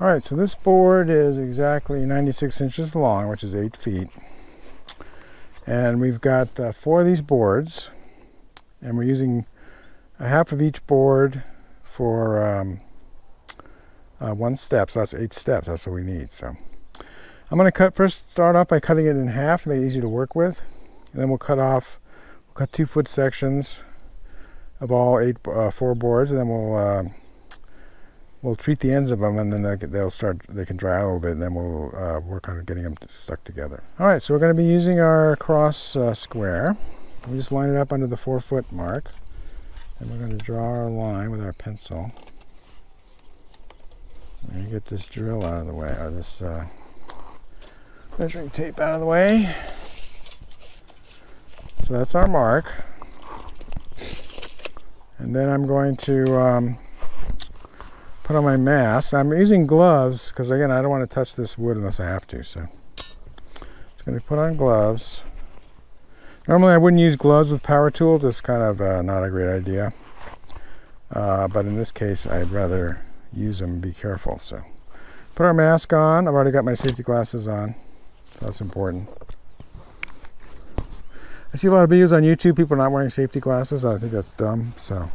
All right, so this board is exactly 96 inches long, which is 8 feet. And we've got 4 of these boards, and we're using a half of each board for 1 step, so that's 8 steps. That's what we need. So I'm going to start off by cutting it in half to make it easy to work with, and then we'll cut 2-foot sections of all 4 boards, and then we'll treat the ends of them, and then they can dry out a little bit, and then we'll work on getting them stuck together. All right, so we're going to be using our cross square. We just line it up under the 4-foot mark, and we're going to draw our line with our pencil. And get this drill out of the way, or this measuring tape out of the way. So that's our mark. And then I'm going to put on my mask. I'm using gloves because, again, I don't want to touch this wood unless I have to. So just going to put on gloves. Normally I wouldn't use gloves with power tools. It's kind of not a great idea. But in this case, I'd rather use them and be careful. So put our mask on. I've already got my safety glasses on, so that's important. I see a lot of videos on YouTube, people not wearing safety glasses. I think that's dumb. So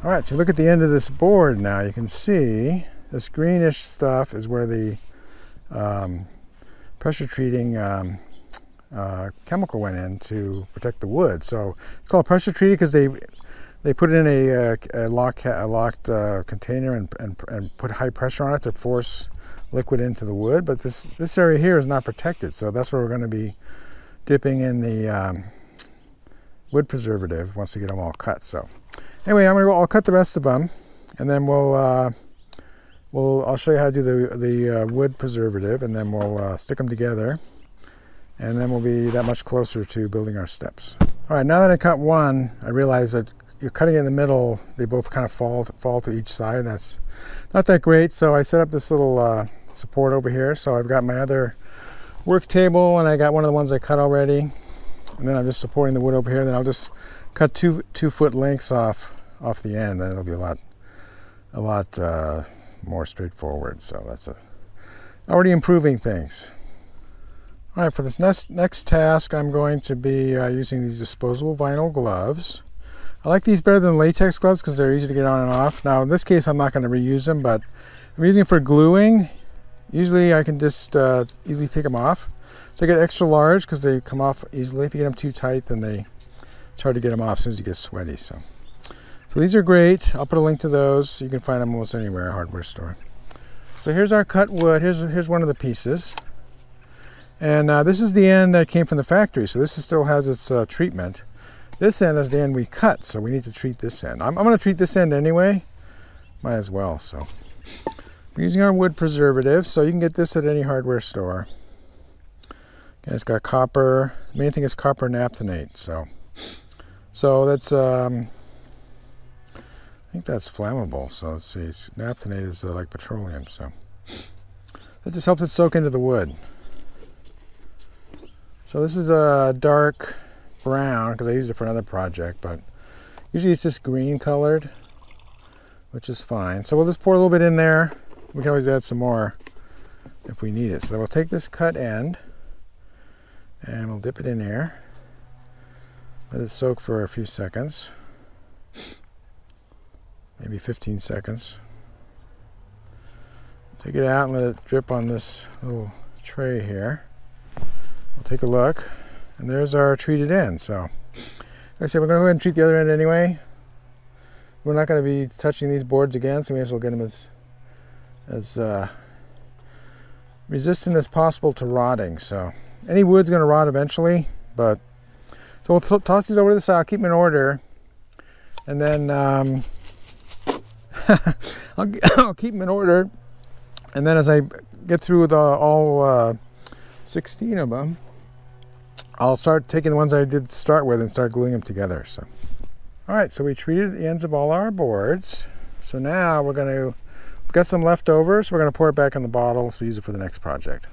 all right, so look at the end of this board now. You can see this greenish stuff is where the pressure treating chemical went in to protect the wood. So it's called pressure treated because they put it in a locked container and put high pressure on it to force liquid into the wood. But this area here is not protected, so that's where we're going to be dipping in the wood preservative once we get them all cut. So anyway, I'll cut the rest of them, and then I'll show you how to do the wood preservative, and then we'll stick them together, and then we'll be that much closer to building our steps. All right, now that I cut one, I realize that you're cutting in the middle, they both kind of fall to each side. That's not that great, so I set up this little support over here. So I've got my other work table, and I got one of the ones I cut already, and then I'm just supporting the wood over here. Then I'll just cut 2-foot lengths off the end, then it'll be a lot more straightforward. So that's already improving things. All right, for this next task, I'm going to be using these disposable vinyl gloves. I like these better than latex gloves because they're easy to get on and off. Now in this case, I'm not going to reuse them, but I'm using them for gluing. Usually I can just easily take them off. So I get extra large because they come off easily. If you get them too tight, then it's hard to get them off as soon as you get sweaty. So these are great. I'll put a link to those. You can find them almost anywhere, a hardware store. So here's our cut wood. Here's one of the pieces. And this is the end that came from the factory. So this still has its treatment. This end is the end we cut, so we need to treat this end. I'm going to treat this end anyway. Might as well. So we're using our wood preservative. So you can get this at any hardware store. And it's got copper. The main thing is copper naphthenate. So that's I think that's flammable. So let's see. Naphthenate is like petroleum. So that just helps it soak into the wood. So this is a dark brown because I used it for another project, but usually it's just green colored, which is fine. So we'll just pour a little bit in there. We can always add some more if we need it. So we'll take this cut end and we'll dip it in here. Let it soak for a few seconds, maybe 15 seconds. Take it out and let it drip on this little tray here. We'll take a look, and there's our treated end. So like I said, we're going to go ahead and treat the other end anyway. We're not going to be touching these boards again, so we may as well get them as resistant as possible to rotting. So any wood's going to rot eventually, but so we'll toss these over to the side. I'll keep them in order, and then I'll keep them in order, and then as I get through with all 16 of them, I'll start taking the ones I did start with and start gluing them together. So, all right, so we treated the ends of all our boards. So now we're going to got some leftovers. We're going to pour it back in the bottle so we use it for the next project.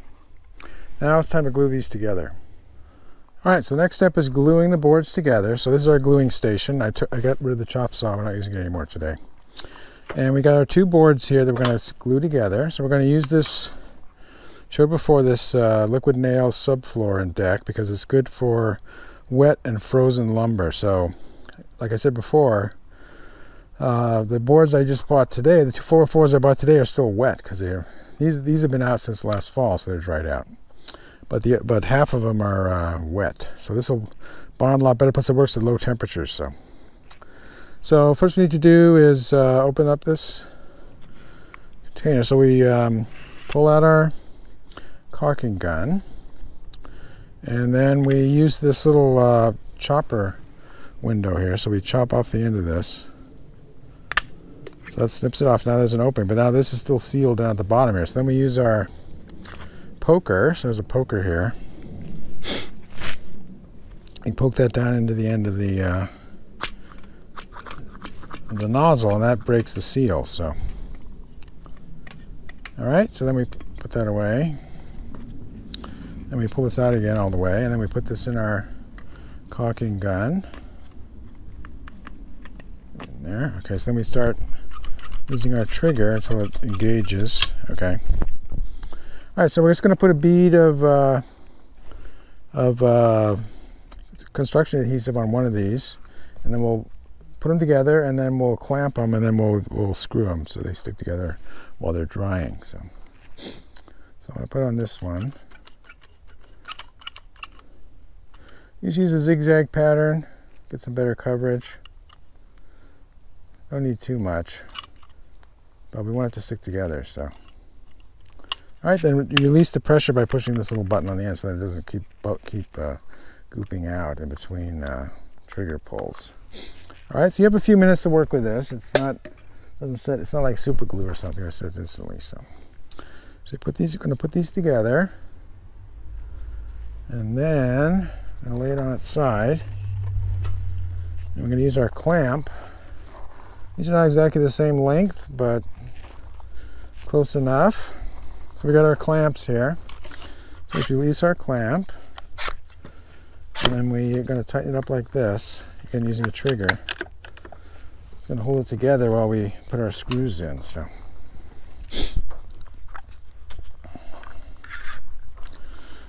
Now it's time to glue these together. Alright, so the next step is gluing the boards together. So this is our gluing station. I got rid of the chop saw. We're not using it anymore today. And we got our two boards here that we're going to glue together. So we're going to use this, showed before, this liquid nail subfloor deck because it's good for wet and frozen lumber. So like I said before, the boards I just bought today, the 404s I bought today, are still wet because these have been out since last fall, so they're dried out. But half of them are wet, so this will bond a lot better. Plus, it works at low temperatures. So first we need to do is open up this container. So we pull out our caulking gun, and then we use this little chopper window here. So we chop off the end of this. So that snips it off. Now there's an opening, but now this is still sealed down at the bottom here. So then we use our poker. So there's a poker here. You poke that down into the end of the nozzle, and that breaks the seal. So, all right. So then we put that away, and we pull this out again all the way, and then we put this in our caulking gun. In there. Okay. So then we start using our trigger until it engages. Okay. All right, so we're just going to put a bead of construction adhesive on one of these, and then we'll put them together, and then we'll clamp them, and then we'll screw them so they stick together while they're drying. So I'm going to put on this one. Just use a zigzag pattern, get some better coverage. Don't need too much, but we want it to stick together. So. All right, then you release the pressure by pushing this little button on the end so that it doesn't keep gooping out in between trigger pulls. All right, so you have a few minutes to work with this. It's not like super glue or something that sets instantly. So you're going to put these together, and then I'm going to lay it on its side. And we're going to use our clamp. These are not exactly the same length, but close enough. So we got our clamps here. So if you release our clamp, and then we're going to tighten it up like this, again using a trigger. It's going to hold it together while we put our screws in. So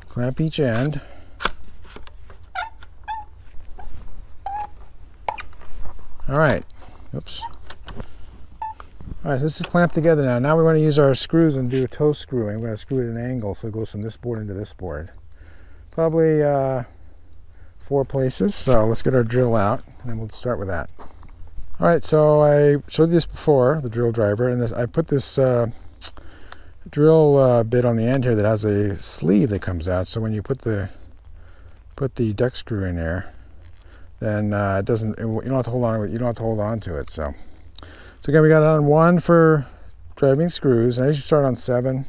clamp each end. All right. Oops. All right, so this is clamped together now. Now we want to use our screws and do toe screwing. We're going to screw it at an angle so it goes from this board into this board. Probably 4 places. So let's get our drill out, and then we'll start with that. All right, so I showed you this before, the drill driver, and I put this drill bit on the end here that has a sleeve that comes out. So when you put the deck screw in there, then it doesn't. You don't have to hold on. You don't have to hold on to it. So again, we got on 1 for driving screws, and I usually start on 7.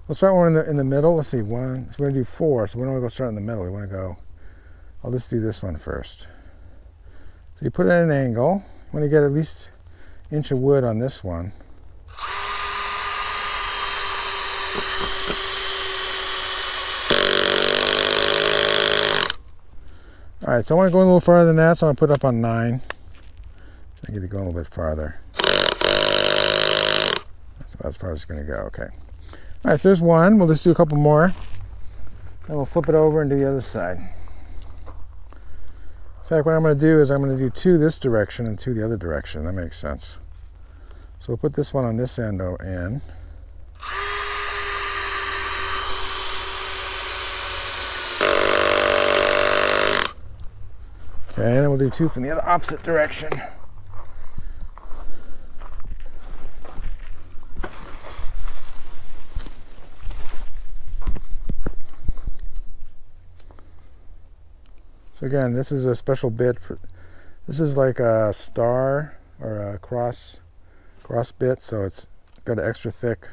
We'll start one in the middle. Let's see, 1. So we're gonna do 4. So we don't want to go start in the middle. We want to go. I'll just do this one first. So you put it at an angle. You want to get at least an inch of wood on this one. All right, so I want to go a little farther than that, so I'm going to put it up on 9. So I get it going a little bit farther. That's about as far as it's going to go, okay. All right, so there's 1. We'll just do a couple more. Then we'll flip it over and do the other side. In fact, what I'm going to do is I'm going to do 2 this direction and 2 the other direction. That makes sense. So we'll put this one on this end in. Okay, and then we'll do 2 from the other opposite direction. So again, this is a special bit for. This is like a star or a cross bit, so it's got an extra thick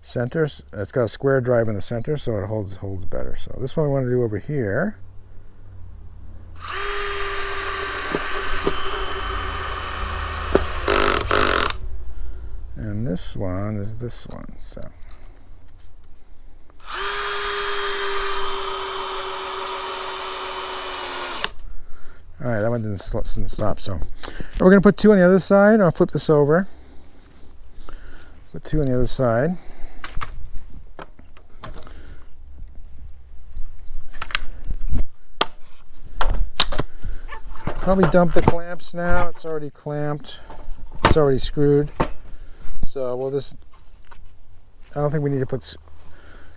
center. It's got a square drive in the center, so it holds better. So this one we want to do over here. And this one is this one. So. All right, that one didn't stop. So we're going to put 2 on the other side. I'll flip this over. Put 2 on the other side. Probably dump the clamps now. It's already clamped. It's already screwed. So we'll just, I don't think we need to put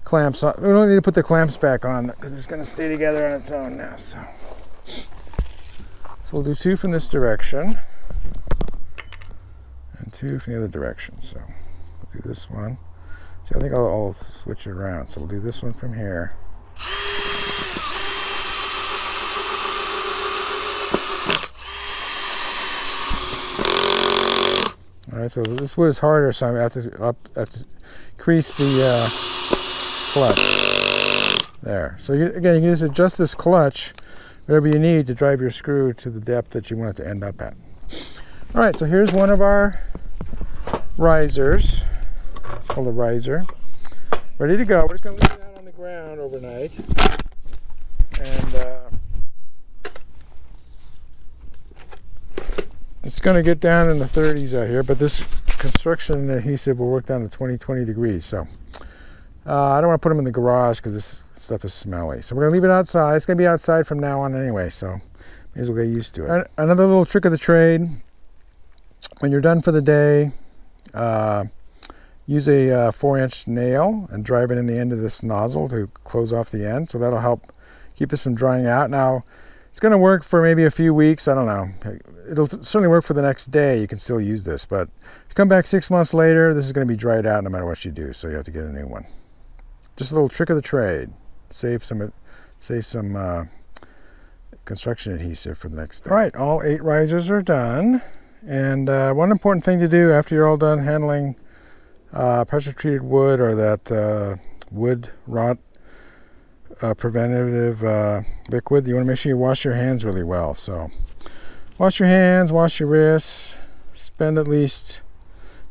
clamps on. We don't need to put the clamps back on because it's going to stay together on its own now. So we'll do 2 from this direction and 2 from the other direction. So we'll do this one. See, I think I'll switch it around. So we'll do this one from here. All right, so this wood is harder, so I have to crease the clutch. There. So again, you can just adjust this clutch, whatever you need to drive your screw to the depth that you want it to end up at. All right, so here's one of our risers. It's called a riser. Ready to go. We're just going to leave it out on the ground overnight. And it's going to get down in the 30s out here, but this construction adhesive will work down to 20 degrees. So I don't want to put them in the garage because this stuff is smelly. So we're going to leave it outside. It's going to be outside from now on anyway, so may as well get used to it. Another little trick of the trade, when you're done for the day, use a 4-inch nail and drive it in the end of this nozzle to close off the end. So that'll help keep this from drying out. Now, it's going to work for maybe a few weeks. I don't know. It'll certainly work for the next day. You can still use this, but if you come back 6 months later, this is going to be dried out no matter what you do. So you have to get a new one. Just a little trick of the trade. Save some construction adhesive for the next day. All right, all 8 risers are done. And one important thing to do after you're all done handling pressure treated wood or that wood rot preventative liquid, you want to make sure you wash your hands really well. So wash your hands, wash your wrists, spend at least,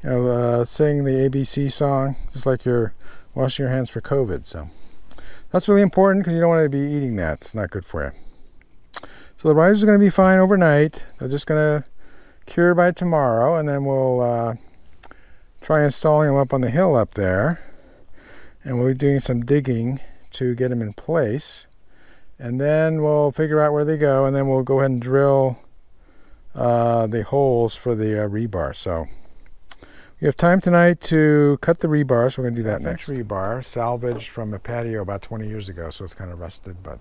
sing the ABC song, just like you're washing your hands for COVID. So that's really important because you don't want to be eating that. It's not good for you. So the risers are going to be fine overnight. They're just going to cure by tomorrow, and then we'll try installing them up on the hill up there. And we'll be doing some digging to get them in place, and then we'll figure out where they go, and then we'll go ahead and drill the holes for the rebar. So we have time tonight to cut the rebar, so we're going to do that next. Rebar, salvaged from a patio about 20 years ago, so it's kind of rusted, but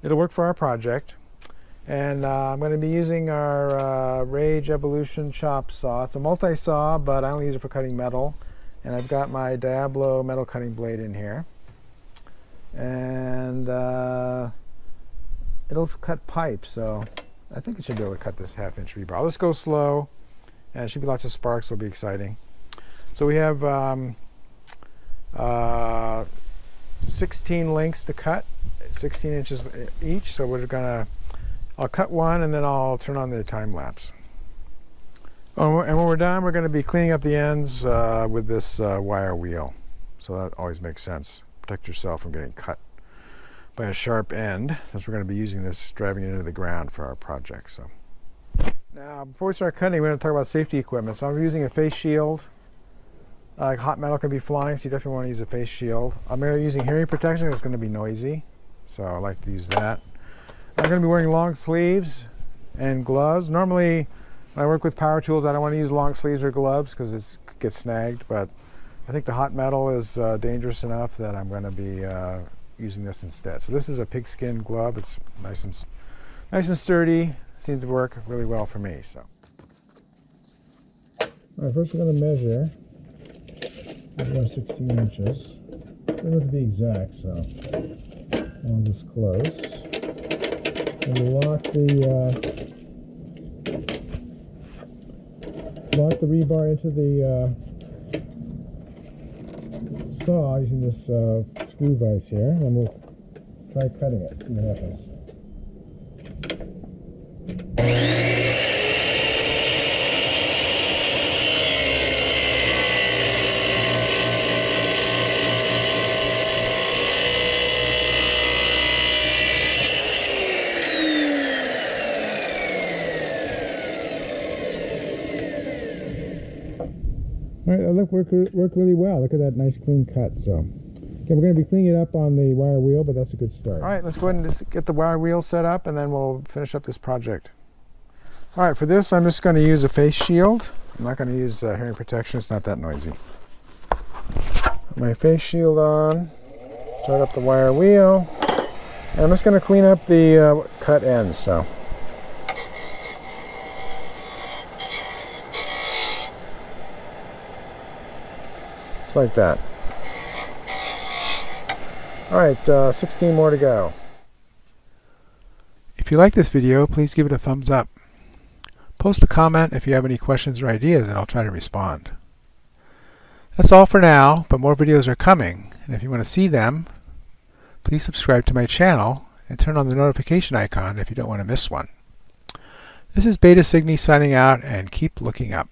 it'll work for our project. And I'm going to be using our Rage Evolution chop saw. It's a multi-saw, but I only use it for cutting metal. And I've got my Diablo metal cutting blade in here. And it'll cut pipe, so I think it should be able to cut this 1/2-inch rebar. I'll just go slow, and it should be lots of sparks. It'll be exciting. So we have 16 lengths to cut, 16 inches each. So we're gonna, I'll cut one, and then I'll turn on the time lapse. Oh, and when we're done, we're going to be cleaning up the ends with this wire wheel. So that always makes sense. Protect yourself from getting cut by a sharp end, since we're going to be using this, driving it into the ground for our project. So now, before we start cutting, we're going to talk about safety equipment. So I'm using a face shield. Hot metal can be flying, so you definitely want to use a face shield. I'm going to be using hearing protection. It's going to be noisy, so I like to use that. I'm going to be wearing long sleeves and gloves. Normally, when I work with power tools, I don't want to use long sleeves or gloves because it gets snagged, but I think the hot metal is dangerous enough that I'm going to be using this instead. So this is a pigskin glove. It's nice and sturdy. Seems to work really well for me. So, all right, first we're going to measure. We're 16 inches. It doesn't have to be exact, so I'll just close. And we'll lock the rebar into the saw using this screw vise here, and we'll try cutting it, see what happens. worked really well. Look at that nice clean cut. So, okay, we're going to be cleaning it up on the wire wheel, but that's a good start. All right, let's go ahead and just get the wire wheel set up, and then we'll finish up this project. All right, for this, I'm just going to use a face shield. I'm not going to use hearing protection. It's not that noisy. Put my face shield on. Start up the wire wheel. And I'm just going to clean up the cut ends. So. Just like that. Alright, 16 more to go. If you like this video, please give it a thumbs up. Post a comment if you have any questions or ideas, and I'll try to respond. That's all for now, but more videos are coming, and if you want to see them, please subscribe to my channel and turn on the notification icon if you don't want to miss one. This is Beta Cygni signing out, and keep looking up.